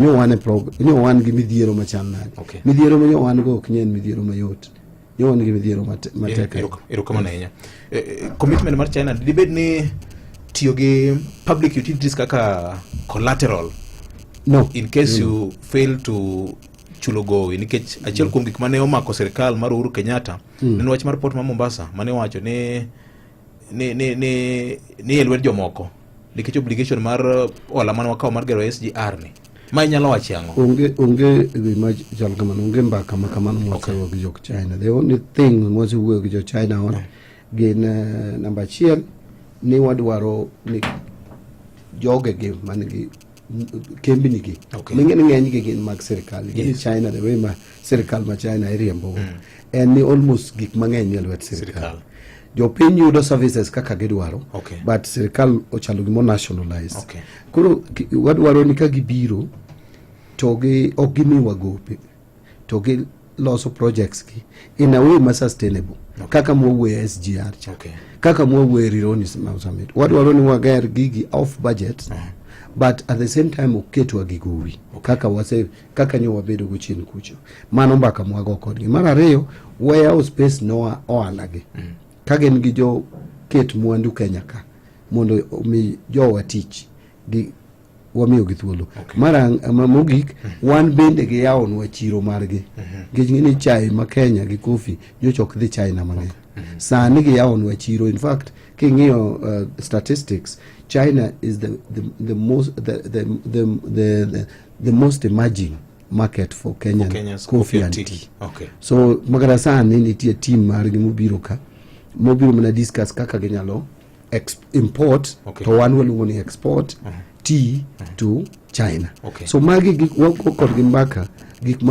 Nyo wan gi midhiero machal nade. Okay. Midhiero ma nyo wan go ok nyen midhiero mayot. Nyo wan gi midhiero matek. Erokamano ahinya. Commitment mar China dibed ni tiyo gi public utilities kaka collateral in case you fail to chulo gowi, nikech achiel kuom gik mane omako sirikal mar Uhuru Kenyatta en wach mar port ma Mombasa mane wacho ni elwet jomoko nikech obligation mar hola mane wakawo mar gero SGR ni ma inyalo wacho ang'o? Onge gima chal kamano, onge mbaka ma kamano mwasewuoyo gi jok China. The only thing mwasewuoyo gi jo China on gin namba achiel ni wadwaro ni jogegi manigi kembni gi ng'eny gi gin mag sirikal gi China. The way ma sirikal ma China iriembo en ni almost gik mang'eny ni lwet sirikal. Jopiny yudo services kaka gidwaro, but sirikal ochalo gimo nationalized. Koro wadwaro ni ka gibiro to ok gimiwa gope to giloso projects gi in a way ma sustainable, kaka mwawuoyo SGR cha, kaka mwawuoyo Rironi Summit. Wadwaro ni wager gigi off budget, but at the same time oketwa gi gowi kaka nyo wabedo go chien kucho. Mano mbaka mwago kodgi. Mar ariyo, warehouse space no ohala gi kagen gi jo ket mwandu Kenya ka mondo mi jo watich gi wamiyo gi thuolo. Mara mogik wan bende gi yawonwa chiro margi. Ng'eni chai ma Kenya gi kofi nyocha ok dhi China mang'eny. Sani gi yawonwa chiro. In fact, king'iyo statistics, China is the most emerging market for Kenya's coffee and tea. So magara sani nitie team margi mobiro ka mobiro mana discuss kaka ginyalo import to wan waluongo ni export tea to China. So magi gik wako kod gi mbaka gik ma